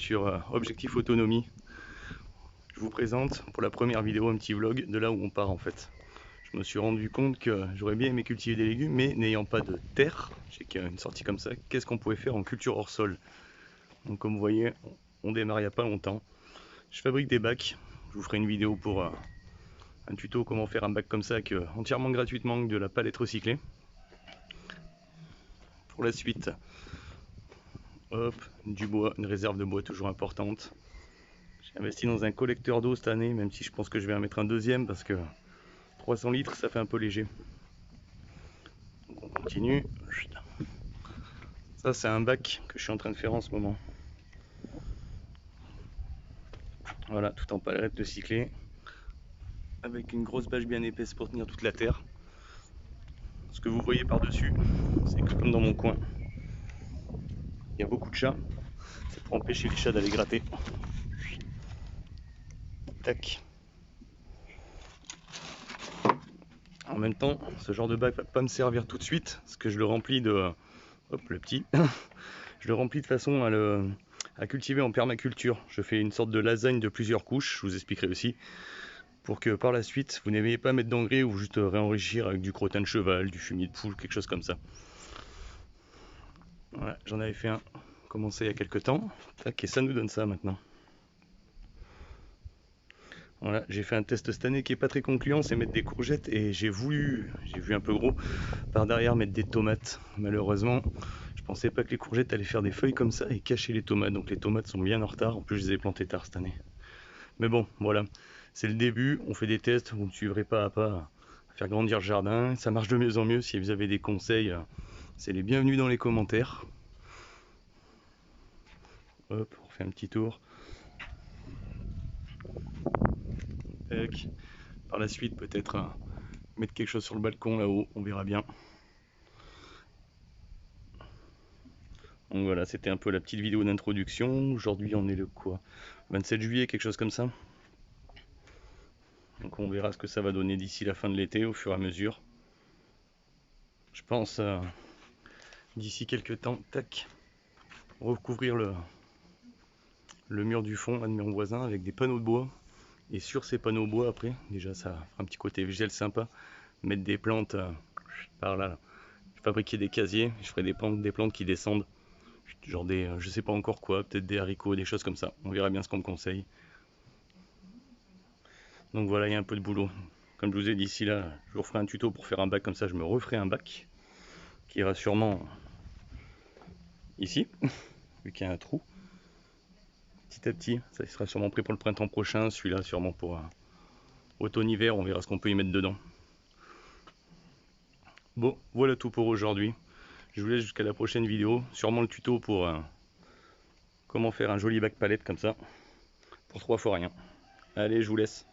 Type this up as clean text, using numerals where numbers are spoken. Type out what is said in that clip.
sur Objectif Autonomie. Je vous présente pour la première vidéo un petit vlog de là où on part en fait. Je me suis rendu compte que j'aurais bien aimé cultiver des légumes, mais n'ayant pas de terre, j'ai qu'une sortie comme ça, qu'est-ce qu'on pouvait faire en culture hors sol? Donc comme vous voyez, on démarre il n'y a pas longtemps. Je fabrique des bacs, je vous ferai une vidéo pour un tuto comment faire un bac comme ça avec entièrement gratuitement de la palette recyclée. Pour la suite, hop, du bois, une réserve de bois toujours importante. J'ai investi dans un collecteur d'eau cette année, même si je pense que je vais en mettre un deuxième parce que 300 litres ça fait un peu léger. Donc on continue. Ça c'est un bac que je suis en train de faire en ce moment. Voilà, tout en palette recyclée, avec une grosse bâche bien épaisse pour tenir toute la terre. Ce que vous voyez par-dessus, c'est que comme dans mon coin, il y a beaucoup de chats. C'est pour empêcher les chats d'aller gratter. Tac. En même temps, ce genre de bac va pas me servir tout de suite, parce que je le remplis de... Hop, le petit. Je le remplis de façon à cultiver en permaculture. Je fais une sorte de lasagne de plusieurs couches, je vous expliquerai aussi, pour que par la suite, vous n'ayez pas à mettre d'engrais ou juste réenrichir avec du crottin de cheval, du fumier de poule, quelque chose comme ça. Voilà, j'en avais fait un commencé il y a quelques temps. Tac, et ça nous donne ça maintenant. Voilà, j'ai fait un test cette année qui est pas très concluant, c'est mettre des courgettes et j'ai vu un peu gros, par derrière mettre des tomates. Malheureusement, je pensais pas que les courgettes allaient faire des feuilles comme ça et cacher les tomates, donc les tomates sont bien en retard, en plus je les ai plantées tard cette année. Mais bon, voilà, c'est le début, on fait des tests, vous me suivrez pas à pas à faire grandir le jardin, ça marche de mieux en mieux, si vous avez des conseils, c'est les bienvenus dans les commentaires. Hop, on fait un petit tour. Tac. Par la suite, peut-être mettre quelque chose sur le balcon là-haut, on verra bien. Donc voilà, c'était un peu la petite vidéo d'introduction. Aujourd'hui, on est le quoi? 27 juillet, quelque chose comme ça. Donc on verra ce que ça va donner d'ici la fin de l'été, au fur et à mesure. Je pense d'ici quelques temps, tac, recouvrir le mur du fond, un de mes voisins, avec des panneaux de bois. Et sur ces panneaux de bois, après, déjà ça fera un petit côté visuel sympa. Mettre des plantes par là. Fabriquer des casiers, je ferai des plantes qui descendent. Genre des, je sais pas encore quoi, peut-être des haricots, des choses comme ça. On verra bien ce qu'on me conseille. Donc voilà, il y a un peu de boulot. Comme je vous ai dit, ici là, je vous referai un tuto pour faire un bac comme ça, je me referai un bac qui ira sûrement ici, vu qu'il y a un trou. Petit à petit, ça sera sûrement prêt pour le printemps prochain, celui-là sûrement pour automne-hiver, on verra ce qu'on peut y mettre dedans. Bon, voilà tout pour aujourd'hui. Je vous laisse jusqu'à la prochaine vidéo, sûrement le tuto pour comment faire un joli bac palette comme ça, pour 3 fois rien. Allez, je vous laisse.